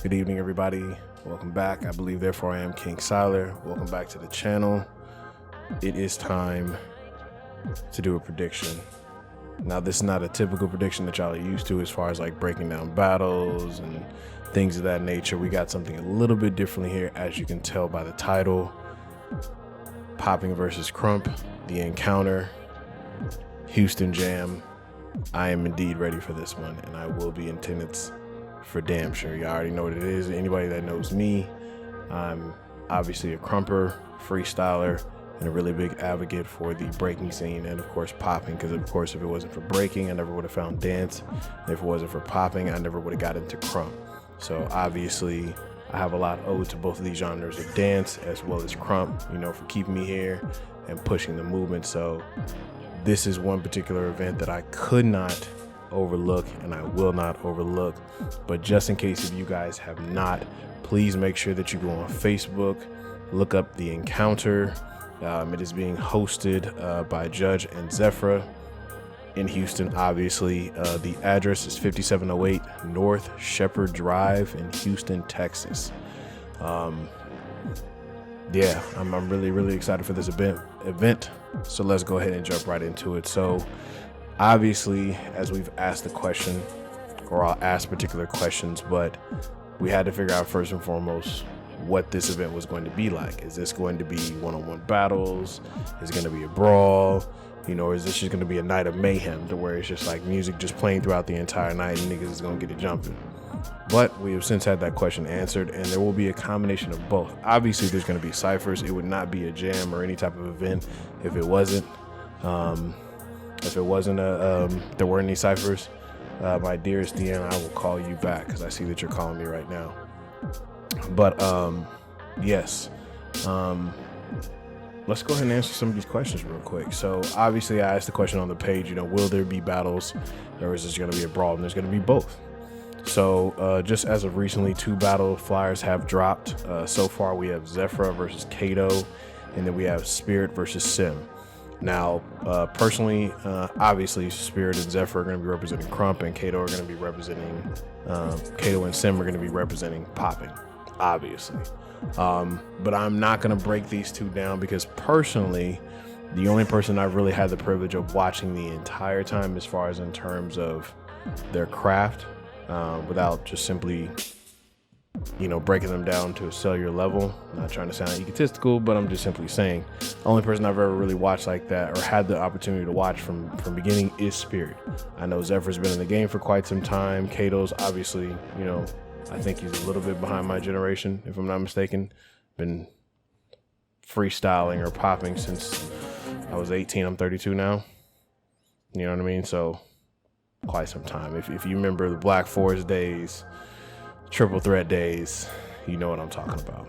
Good evening, everybody. Welcome back. I believe, therefore, I am King Siler. Welcome back to the channel. It is time to do a prediction. Now, this is not a typical prediction that y'all are used to as far as like breaking down battles and things of that nature. We got something a little bit differently here, as you can tell by the title. Popping versus Crump, the encounter, Houston Jam. I am indeed ready for this one, and I will be in attendance for damn sure. You already know what it is. Anybody that knows me, I'm obviously a crumper, freestyler, and a really big advocate for the breaking scene and of course popping, because of course if it wasn't for breaking, I never would have found dance, and if it wasn't for popping, I never would have got into crump. So obviously I have a lot owed to both of these genres of dance as well as crump, you know, for keeping me here and pushing the movement. So this is one particular event that I could not overlook and I will not overlook. But just in case if you guys have not, please make sure that you go on Facebook, look up The Encounter. It is being hosted by Judge and Zephyr in Houston. Obviously, the address is 5708 North Shepherd Drive in Houston, Texas. Yeah, I'm really excited for this event. So let's go ahead and jump right into it. So obviously, as we've asked the question, or I'll ask particular questions, but we had to figure out first and foremost what this event was going to be like. Is this going to be one-on-one battles? Is it going to be a brawl? You know, or is this just going to be a night of mayhem to where it's just like music just playing throughout the entire night and niggas is going to get it jumping? But we have since had that question answered, and there will be a combination of both. Obviously, there's going to be ciphers. It would not be a jam or any type of event if it wasn't. There weren't any ciphers. My dearest Deanna, I will call you back because I see that you're calling me right now. But yes, let's go ahead and answer some of these questions real quick. So obviously I asked the question on the page, you know, will there be battles or is this going to be a brawl? And there's going to be both. So just as of recently, 2 battle flyers have dropped. So far we have Zephyr versus Kato, and then we have Spirit versus Sim. Now, personally, obviously Spirit and Zephyr are going to be representing Crump, and Kato are going to be representing, Kato and Sim are going to be representing popping, obviously. But I'm not going to break these two down because personally, the only person I've really had the privilege of watching the entire time as far as in terms of their craft, without just simply, you know, breaking them down to a cellular level. I'm not trying to sound egotistical, but I'm just simply saying the only person I've ever really watched like that or had the opportunity to watch from beginning is Spirit. I know Zephyr's been in the game for quite some time. Kato's obviously, you know, I think he's a little bit behind my generation, if I'm not mistaken. Been freestyling or popping since I was 18. I'm 32 now. You know what I mean? So quite some time. If you remember the Black Forest days, Triple Threat days, you know what I'm talking about.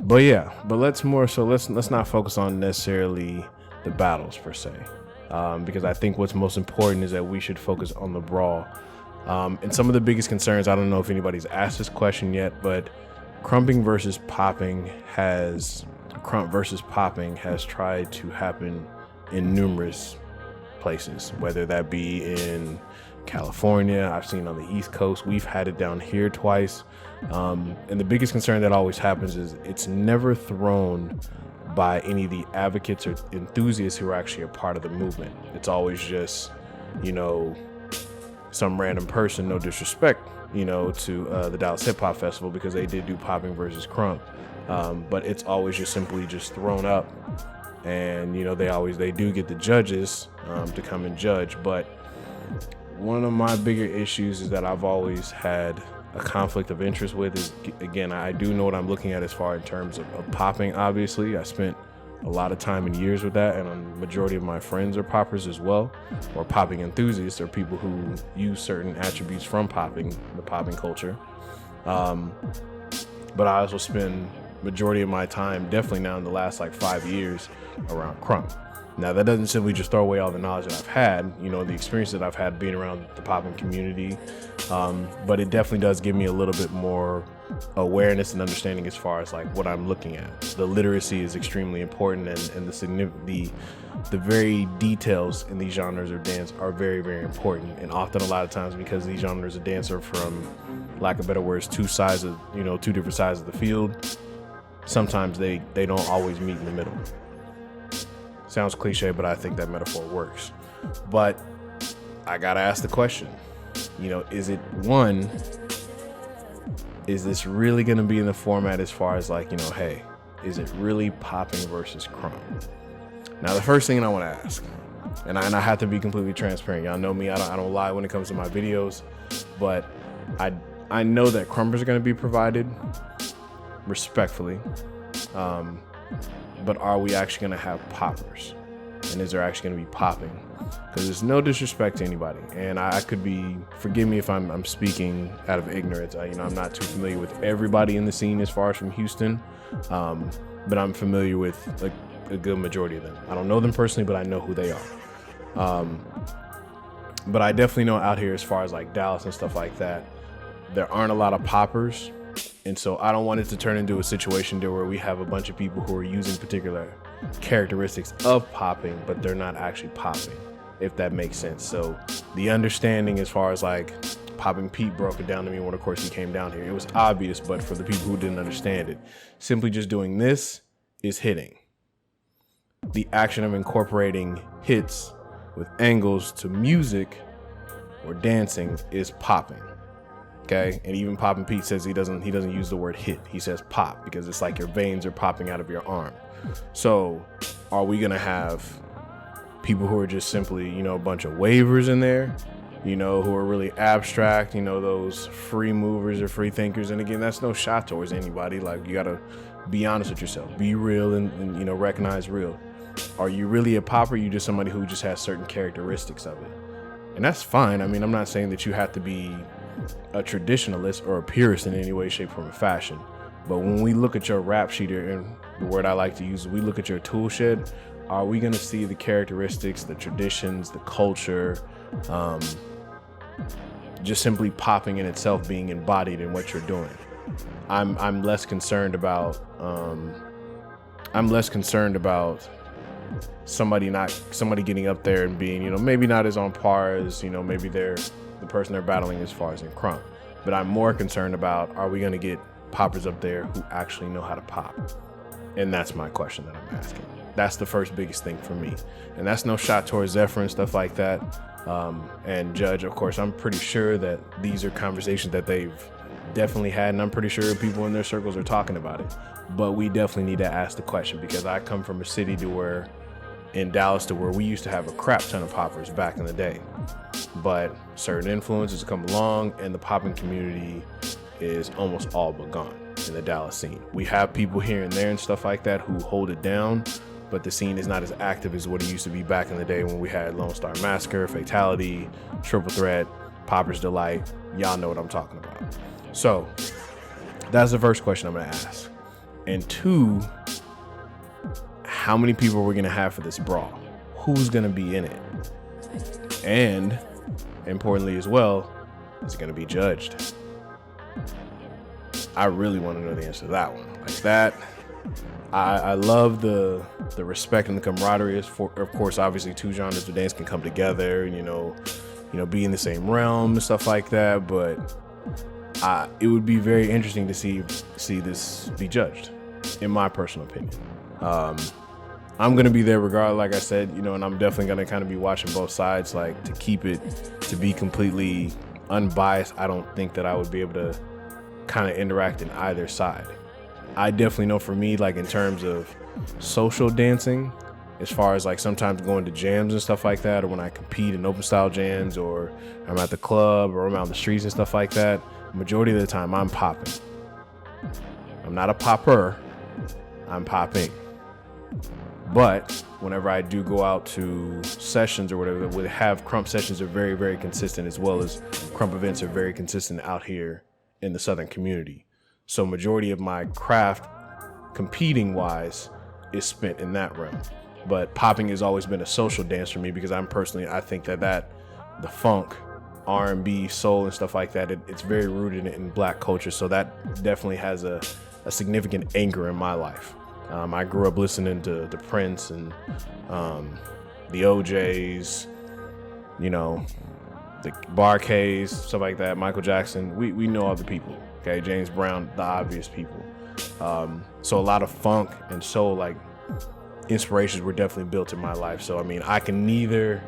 But yeah, but let's not focus on necessarily the battles per se, because I think what's most important is that we should focus on the brawl. And some of the biggest concerns, I don't know if anybody's asked this question yet, but Crump versus popping has tried to happen in numerous places, whether that be in California, I've seen on the East Coast, we've had it down here twice. And the biggest concern that always happens is it's never thrown by any of the advocates or enthusiasts who are actually a part of the movement. It's always just, you know, some random person, no disrespect, you know, to the Dallas Hip Hop Festival, because they did do popping versus Crump. But it's always just simply just thrown up, and you know, they do get the judges to come and judge. But one of my bigger issues is that I've always had a conflict of interest with is, again, I do know what I'm looking at as far in terms of popping. Obviously, I spent a lot of time and years with that, and a majority of my friends are poppers as well, or popping enthusiasts, or people who use certain attributes from popping, the popping culture. But I also spend majority of my time, definitely now in the last like 5 years, around Crump. Now, that doesn't simply just throw away all the knowledge that I've had, you know, the experience that I've had being around the popping community, but it definitely does give me a little bit more awareness and understanding as far as like what I'm looking at. The literacy is extremely important, and the very details in these genres of dance are very, very important. And often, a lot of times, because these genres of dance are, from lack of better words, two different sides of the field, sometimes they don't always meet in the middle. Sounds cliche, but I think that metaphor works. But I gotta ask the question, you know, is this really gonna be in the format as far as like, you know, hey, is it really popping versus crump? Now, the first thing I want to ask, and I have to be completely transparent. Y'all know me, I don't lie when it comes to my videos, but I know that crumpers are gonna be provided respectfully. But are we actually going to have poppers? And is there actually going to be popping? Because there's no disrespect to anybody. And I could be, forgive me if I'm speaking out of ignorance. I'm not too familiar with everybody in the scene as far as from Houston. But I'm familiar with like a good majority of them. I don't know them personally, but I know who they are. But I definitely know out here as far as like Dallas and stuff like that, there aren't a lot of poppers. And so I don't want it to turn into a situation where we have a bunch of people who are using particular characteristics of popping, but they're not actually popping, if that makes sense. So the understanding as far as like Popping Pete broke it down to me when, of course, he came down here. It was obvious, but for the people who didn't understand it, simply just doing this is hitting. The action of incorporating hits with angles to music or dancing is popping. Okay, and even Poppin' Pete says he doesn't use the word hit. He says pop, because it's like your veins are popping out of your arm. So are we gonna have people who are just simply, you know, a bunch of wavers in there, you know, who are really abstract, you know, those free movers or free thinkers? And again, that's no shot towards anybody. Like, you gotta be honest with yourself, be real, and you know, recognize real. Are you really a popper? Or are you just somebody who just has certain characteristics of it? And that's fine. I mean, I'm not saying that you have to be a traditionalist or a purist in any way, shape, form, or fashion. But when we look at your rap sheet, and the word I like to use, we look at your tool shed, are we going to see the characteristics, the traditions, the culture, just simply popping in itself being embodied in what you're doing? I'm less concerned about somebody getting up there and being, you know, maybe not as on par as, you know, maybe they're the person they're battling as far as in Crump. But I'm more concerned about, are we going to get poppers up there who actually know how to pop? And that's my question that I'm asking. That's the first biggest thing for me. And that's no shot towards Zephyr and stuff like that. And Judge, of course, I'm pretty sure that these are conversations that they've definitely had, and I'm pretty sure people in their circles are talking about it. But we definitely need to ask the question, because I come from a city in Dallas where we used to have a crap ton of poppers back in the day. But certain influences come along, and the popping community is almost all but gone in the Dallas scene. We have people here and there and stuff like that who hold it down, but the scene is not as active as what it used to be back in the day when we had Lone Star Massacre, Fatality, Triple Threat, Popper's Delight. Y'all know what I'm talking about. So that's the first question I'm gonna ask. And two, how many people are we gonna have for this brawl? Who's gonna be in it? And importantly as well, is it gonna be judged? I really want to know the answer to that one. Like that, I love the respect and the camaraderie. Of course, obviously, two genres of dance can come together and, you know, be in the same realm and stuff like that. But it would be very interesting to see this be judged, in my personal opinion. I'm gonna be there regardless, like I said, you know, and I'm definitely gonna kind of be watching both sides, like, to keep it to be completely unbiased. I don't think that I would be able to kind of interact in either side. I definitely know for me, like in terms of social dancing, as far as like sometimes going to jams and stuff like that, or when I compete in open style jams, or I'm at the club, or I'm out on the streets and stuff like that, majority of the time I'm popping. I'm not a popper, I'm popping. But whenever I do go out to sessions or whatever, we have Crump sessions are very, very consistent, as well as Crump events are very consistent out here in the Southern community. So majority of my craft competing wise is spent in that realm. But popping has always been a social dance for me because I think that the funk, R&B, soul, and stuff like that, it's very rooted in black culture. So that definitely has a significant anchor in my life. I grew up listening to the Prince and the OJs, you know, the Barkays, stuff like that, Michael Jackson. We know all the people, okay? James Brown, the obvious people. So a lot of funk and soul, like, inspirations were definitely built in my life. So, I mean, I can neither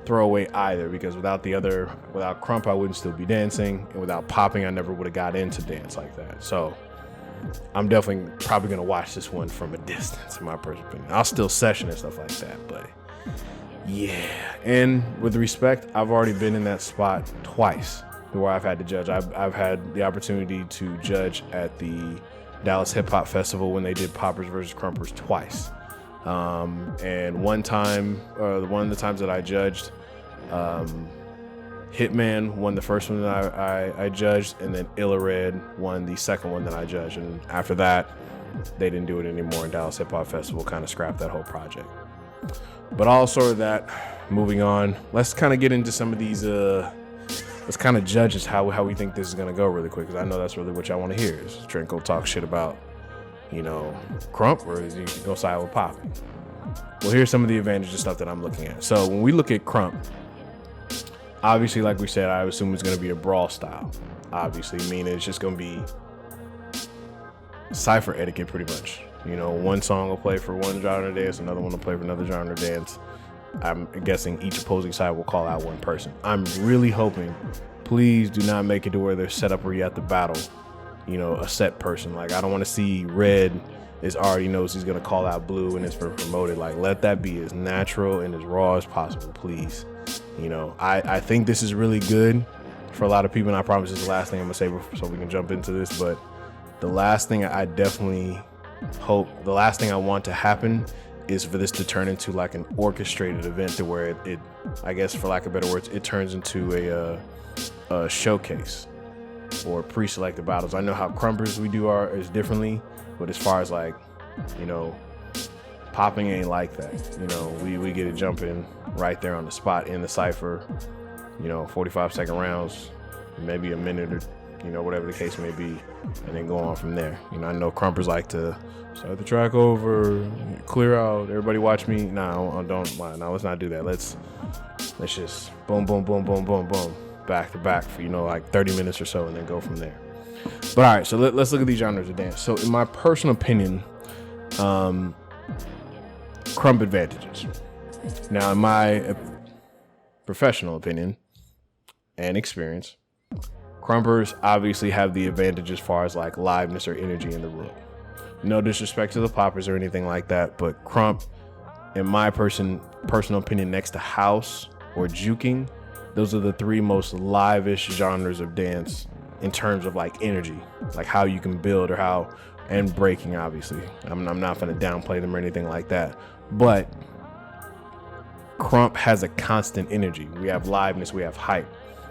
throw away either, because without Krump, I wouldn't still be dancing, and without popping, I never would have got into dance like that. So I'm definitely probably going to watch this one from a distance, in my personal opinion. I'll still session and stuff like that, but yeah. And with respect, I've already been in that spot twice where I've had to judge. I've had the opportunity to judge at the Dallas Hip Hop Festival when they did Poppers versus Crumpers twice. And one of the times that I judged, Hitman won the first one that I judged, and then Illa Red won the second one that I judged. And after that, they didn't do it anymore, and Dallas Hip Hop Festival kind of scrapped that whole project. But all sort of that, moving on, let's kind of get into some of these, let's kind of judge how we think this is going to go really quick, because I know that's really what y'all want to hear, is Trent go talk shit about, you know, Krump, or is he go side with Poppy? Well, here's some of the advantages stuff that I'm looking at. So when we look at Krump, obviously, like we said, I assume it's going to be a brawl style. Obviously, meaning it's just going to be cypher etiquette pretty much. You know, one song will play for one genre dance, another one will play for another genre dance. I'm guessing each opposing side will call out one person. I'm really hoping, please do not make it to where they're set up where you have to battle, you know, a set person. Like, I don't want to see Red already knows he's going to call out Blue and it's been promoted. Like, let that be as natural and as raw as possible, please. You know, I think this is really good for a lot of people, and I promise this is the last thing I'm going to say before, so we can jump into this. But the last thing I definitely hope, the last thing I want to happen is for this to turn into like an orchestrated event to where it I guess, for lack of better words, it turns into a showcase or pre-selected battles. I know how Crumpers we do is differently, but as far as like, you know, popping ain't like that. You know, we get it jumping right there on the spot in the cypher, you know, 45-second rounds, maybe a minute or, you know, whatever the case may be, and then go on from there. You know, I know Crumpers like to start the track over, clear out, everybody watch me. Nah, don't. No, let's not do that. Let's just boom, boom, boom, boom, boom, boom, back to back for, you know, like 30 minutes or so, and then go from there. But all right, so let's look at these genres of dance. So in my personal opinion, Crump Advantages. Now, in my professional opinion and experience, Crumpers obviously have the advantage as far as like liveness or energy in the room. No disrespect to the poppers or anything like that, but Crump, in my personal opinion, next to house or juking, those are the three most live-ish genres of dance in terms of like energy, like how you can build or how, and breaking, obviously. I'm not going to downplay them or anything like that, but Crump has a constant energy. We have liveness, we have hype.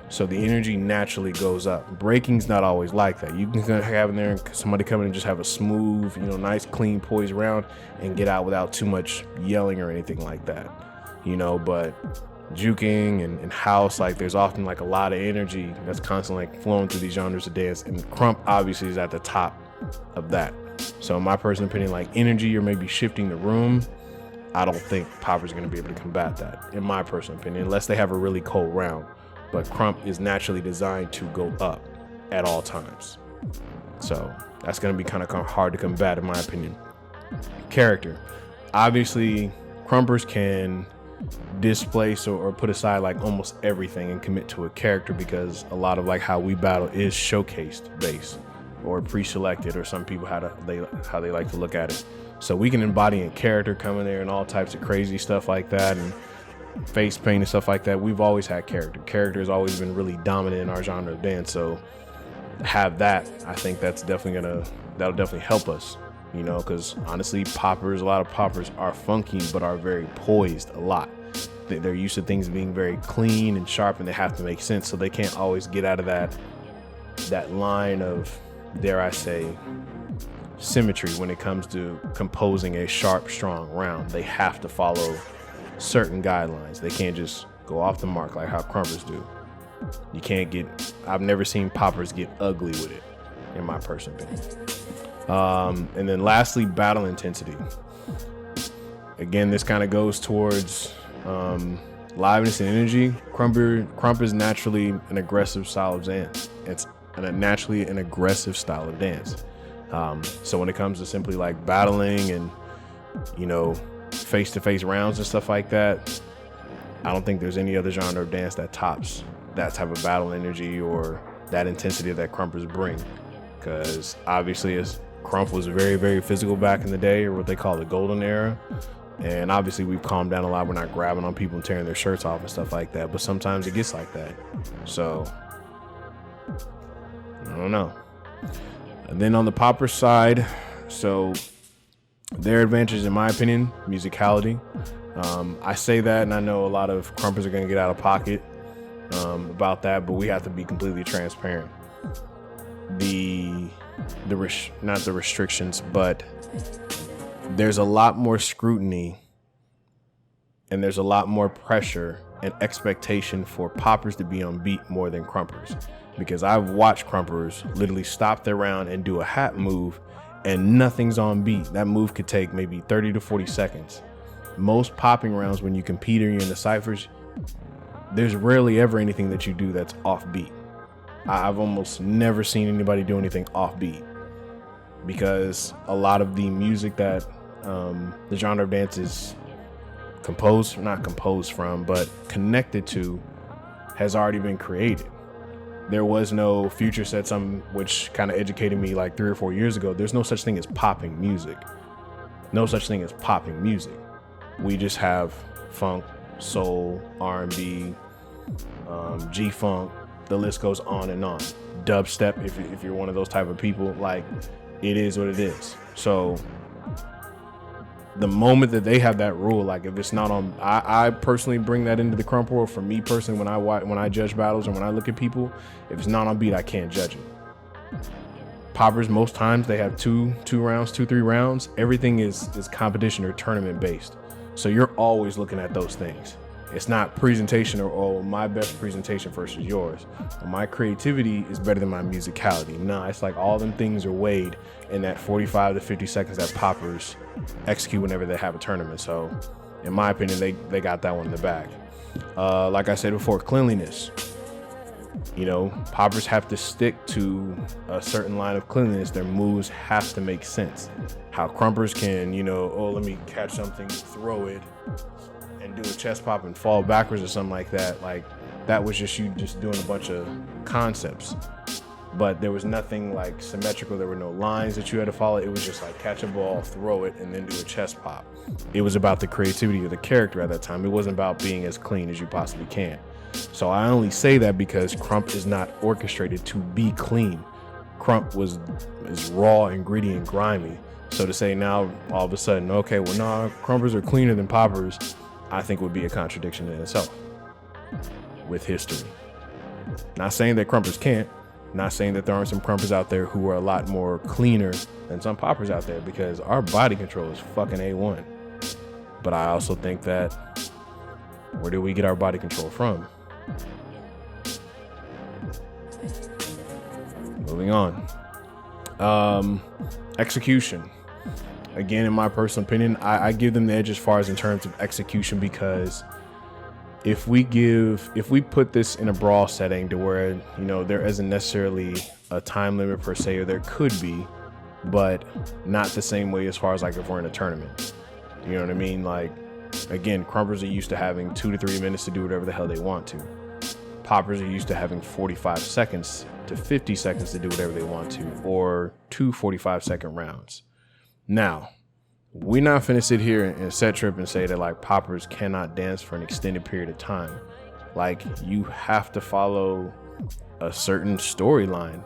So the energy naturally goes up. Breaking's not always like that. You can have in there somebody come in and just have a smooth, you know, nice, clean, poised round and get out without too much yelling or anything like that, you know. But juking and house, like there's often like a lot of energy that's constantly like flowing through these genres of dance, and Crump obviously is at the top of that. So in my personal opinion, like energy or maybe shifting the room, I don't think poppers are going to be able to combat that, in my personal opinion, unless they have a really cold round. But Crump is naturally designed to go up at all times. So that's going to be kind of hard to combat, in my opinion. Character. Obviously, Crumpers can displace or put aside like almost everything and commit to a character, because a lot of like how we battle is showcased based or pre-selected, or some people how they like to look at it. So we can embody a character, come in there and all types of crazy stuff like that, and face paint and stuff like that. We've always had character. Character has always been really dominant in our genre of dance. So have that, I think that'll definitely help us, you know, because honestly, a lot of poppers are funky, but are very poised a lot. They're used to things being very clean and sharp, and they have to make sense. So they can't always get out of that line of, dare I say, symmetry when it comes to composing a sharp, strong round. They have to follow certain guidelines. They can't just go off the mark like how crumpers do. You can't get, I've never seen poppers get ugly with it, in my personal opinion. And then lastly, battle intensity. Again, this kind of goes towards liveness and energy. Crump is naturally an aggressive style of dance. It's naturally an aggressive style of dance. So when it comes to simply like battling and, you know, face-to-face rounds and stuff like that, I don't think there's any other genre of dance that tops that type of battle energy or that intensity that crumpers bring. Because obviously, as Crump was very, very physical back in the day, or what they call the golden era. And obviously we've calmed down a lot. We're not grabbing on people and tearing their shirts off and stuff like that. But sometimes it gets like that. So I don't know. And then on the popper side, so their advantage, in my opinion, musicality. I say that, and I know a lot of crumpers are going to get out of pocket about that, but we have to be completely transparent. Not the restrictions, but there's a lot more scrutiny and there's a lot more pressure and expectation for poppers to be on beat more than crumpers, because I've watched crumpers literally stop their round and do a hat move and nothing's on beat. That move could take maybe 30 to 40 seconds. Most popping rounds, when you compete or you're in the ciphers, there's rarely ever anything that you do that's off beat. I've almost never seen anybody do anything off beat, because a lot of the music that the genre of dance is not composed from, but connected to, has already been created. There was no Future said something which kind of educated me like 3 or 4 years ago. There's no such thing as popping music. No such thing as popping music. We just have funk, soul, R&B, G-funk. The list goes on and on. Dubstep, if you're one of those type of people, like, it is what it is. So the moment that they have that rule, like if it's not on, I personally bring that into the crump world. For me personally, when I judge battles and when I look at people, if it's not on beat, I can't judge it. Poppers, most times they have two, 3 rounds. Everything is competition or tournament based. So you're always looking at those things. It's not presentation or my best presentation versus yours. Or my creativity is better than my musicality. No, it's like all them things are weighed in that 45 to 50 seconds that poppers execute whenever they have a tournament. So in my opinion, they got that one in the bag. Like I said before, cleanliness. You know, poppers have to stick to a certain line of cleanliness. Their moves have to make sense. How crumpers can, you know, let me catch something, throw it, and do a chest pop and fall backwards or something like that. Like, that was just you just doing a bunch of concepts. But there was nothing like symmetrical. There were no lines that you had to follow. It was just like catch a ball, throw it, and then do a chest pop. It was about the creativity of the character at that time. It wasn't about being as clean as you possibly can. So I only say that because Crump is not orchestrated to be clean. Crump is raw and gritty and grimy. So to say now all of a sudden, okay, well, no, crumpers are cleaner than poppers, I think would be a contradiction in itself with history. Not saying that crumpers can't. Not saying that there aren't some crumpers out there who are a lot more cleaner than some poppers out there, because our body control is fucking A1. But I also think that, where do we get our body control from? Moving on. Execution. Again, in my personal opinion, I give them the edge as far as in terms of execution, because if we put this in a brawl setting to where, you know, there isn't necessarily a time limit per se, or there could be, but not the same way as far as like if we're in a tournament. You know what I mean? Like, again, crumpers are used to having 2 to 3 minutes to do whatever the hell they want to. Poppers are used to having 45 seconds to 50 seconds to do whatever they want to, or 2 45-second rounds. Now, we're not finna sit here and set trip and say that like poppers cannot dance for an extended period of time. Like, you have to follow a certain storyline.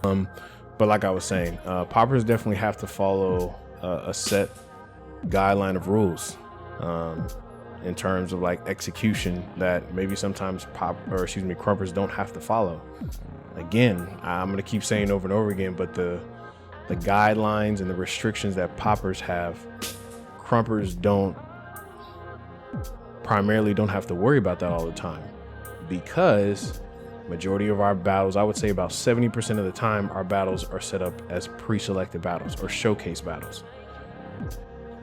But like I was saying, poppers definitely have to follow a set guideline of rules in terms of like execution that maybe sometimes crumpers don't have to follow. Again, I'm gonna keep saying over and over again, but the the guidelines and the restrictions that poppers have, crumpers primarily don't have to worry about that all the time, because majority of our battles, I would say about 70% of the time, our battles are set up as pre-selected battles or showcase battles.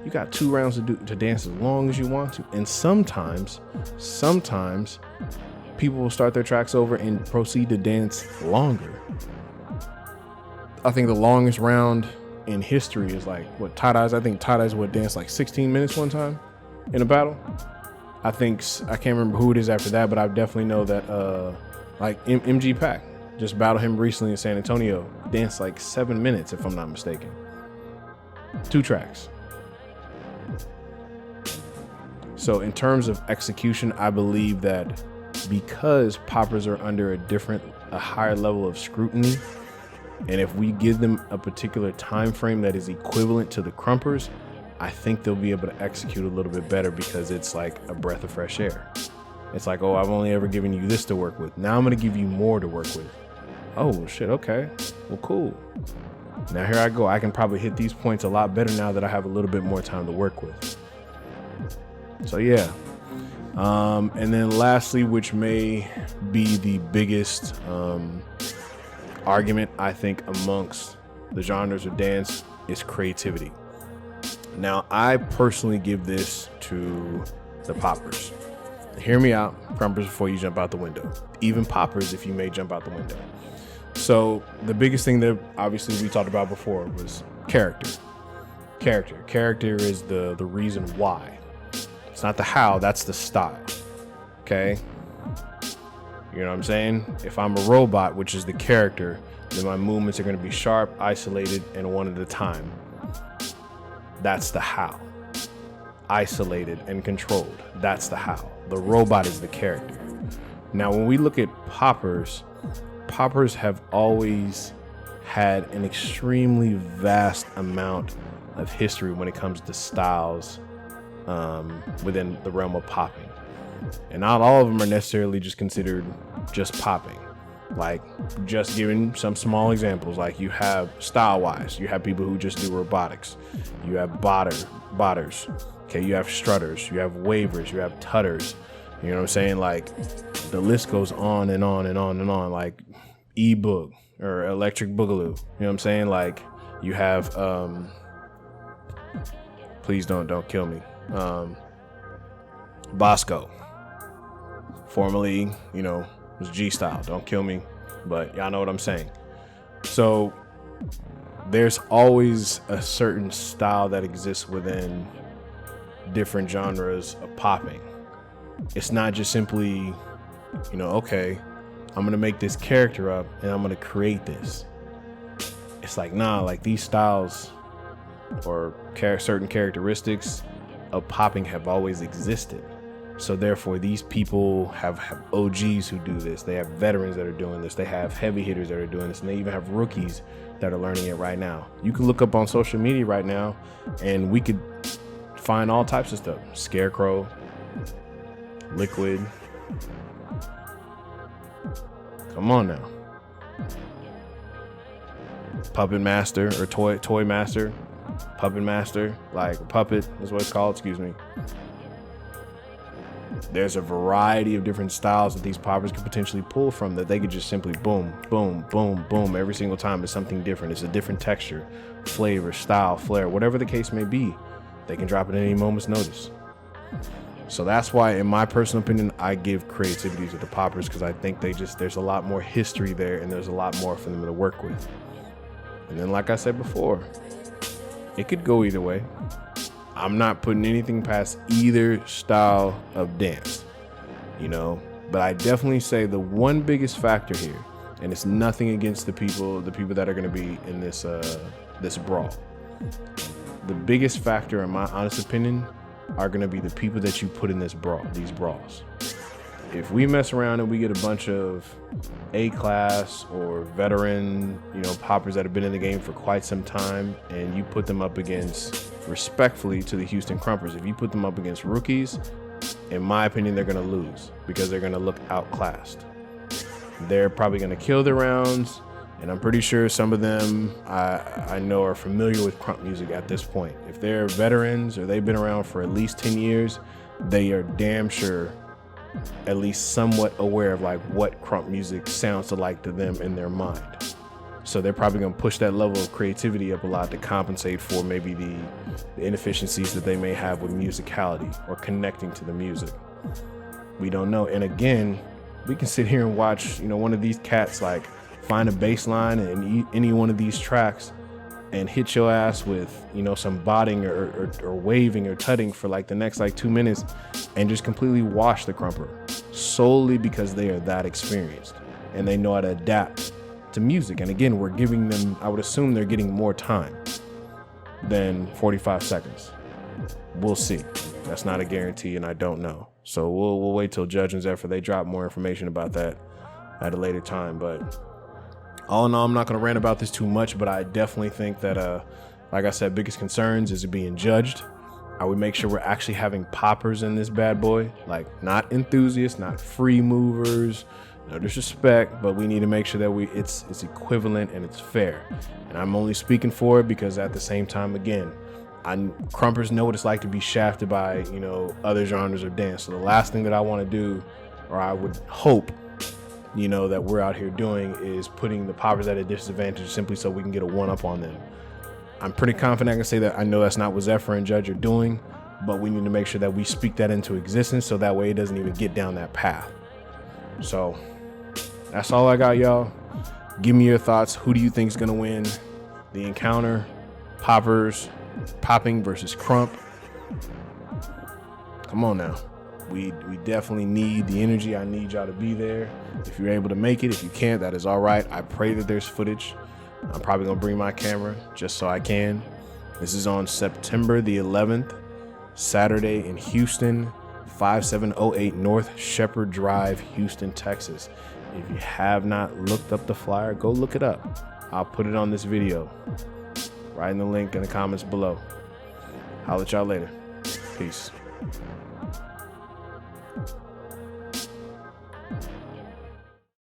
You got 2 rounds to dance as long as you want to. And sometimes people will start their tracks over and proceed to dance longer. I think the longest round in history is like Tie-Dyes. I think Tie-Dyes would dance like 16 minutes one time in a battle. I can't remember who it is after that, but I definitely know that like MG Pack just battled him recently in San Antonio, danced like 7 minutes if I'm not mistaken. 2 tracks. So in terms of execution, I believe that because poppers are under a higher level of scrutiny, and if we give them a particular time frame that is equivalent to the crumpers, I think they'll be able to execute a little bit better, because it's like a breath of fresh air. It's like, oh, I've only ever given you this to work with. Now I'm going to give you more to work with. Oh, well, shit. Okay. Well, cool. Now here I go. I can probably hit these points a lot better now that I have a little bit more time to work with. So yeah. And then lastly, which may be the biggest argument, I think, amongst the genres of dance, is creativity. Now, I personally give this to the poppers. Hear me out, crumpers, before you jump out the window. Even poppers, if you may jump out the window. So the biggest thing that obviously we talked about before was character. Character is the reason why. It's not the how, that's the style. Okay? You know what I'm saying? If I'm a robot, which is the character, then my movements are going to be sharp, isolated, and one at a time. That's the how. Isolated and controlled. That's the how. The robot is the character. Now, when we look at poppers have always had an extremely vast amount of history when it comes to styles within the realm of popping. And not all of them are necessarily just considered just popping. Like, just giving some small examples, like you have style-wise, you have people who just do robotics. You have botters. Okay, you have strutters, you have wavers, you have tutters. You know what I'm saying? Like, the list goes on and on and on and on. Like E-Boog or Electric Boogaloo. You know what I'm saying? Like, you have please don't kill me. Bosco, formerly, was G-Style. Don't kill me, but y'all know what I'm saying. So there's always a certain style that exists within different genres of popping. It's not just simply, okay, I'm gonna make this character up and I'm gonna create this. It's like, nah, like these styles or certain characteristics of popping have always existed. So therefore, these people have OGs who do this. They have veterans that are doing this. They have heavy hitters that are doing this. And they even have rookies that are learning it right now. You can look up on social media right now, and we could find all types of stuff. Scarecrow, Liquid. Come on now. Puppet Master or Toy Master. Puppet Master. Like, Puppet is what it's called. Excuse me. There's a variety of different styles that these poppers could potentially pull from, that they could just simply boom, boom, boom, boom. Every single time it's something different. It's a different texture, flavor, style, flair, whatever the case may be. They can drop it at any moment's notice. So that's why, in my personal opinion, I give creativity to the poppers, because I think there's a lot more history there, and there's a lot more for them to work with. And then, like I said before, it could go either way. I'm not putting anything past either style of dance, but I definitely say the one biggest factor here, and it's nothing against the people that are going to be in this brawl. The biggest factor, in my honest opinion, are going to be the people that you put in these brawls. If we mess around and we get a bunch of A-class or veteran, poppers that have been in the game for quite some time, and you put them up against, respectfully to the Houston Crumpers, if you put them up against rookies, in my opinion, they're going to lose, because they're going to look outclassed. They're probably going to kill their rounds. And I'm pretty sure some of them I know are familiar with Crump music at this point. If they're veterans or they've been around for at least 10 years, they are damn sure at least somewhat aware of like what Crump music sounds like to them in their mind. So they're probably going to push that level of creativity up a lot to compensate for maybe the inefficiencies that they may have with musicality or connecting to the music. We don't know. And again, we can sit here and watch, one of these cats like find a bass line in any one of these tracks and hit your ass with, some botting or waving or tutting for like the next like 2 minutes and just completely wash the crumper solely because they are that experienced and they know how to adapt to music. And again, we're giving them, I would assume they're getting more time than 45 seconds. We'll see. That's not a guarantee and I don't know. So we'll wait till judgments after they drop more information about that at a later time. But all in all, I'm not going to rant about this too much, but I definitely think that, like I said, biggest concerns is it being judged. I would make sure we're actually having poppers in this bad boy, like not enthusiasts, not free movers, no disrespect, but we need to make sure that it's equivalent and it's fair. And I'm only speaking for it because at the same time, again, Crumpers know what it's like to be shafted by, other genres of dance. So the last thing that I want to do, or I would hope, that we're out here doing is putting the poppers at a disadvantage simply so we can get a one-up on them. I'm pretty confident I can say that I know that's not what Zephyr and Judge are doing, but we need to make sure that we speak that into existence so that way it doesn't even get down that path. So that's all I got, y'all. Give me your thoughts. Who do you think is going to win the encounter? Popping versus Crump. Come on now. We definitely need the energy. I need y'all to be there. If you're able to make it, if you can't, that is all right. I pray that there's footage. I'm probably going to bring my camera just so I can. This is on September the 11th, Saturday in Houston, 5708 North Shepherd Drive, Houston, Texas. If you have not looked up the flyer, go look it up. I'll put it on this video. Right in the link in the comments below. Holla at y'all later. Peace.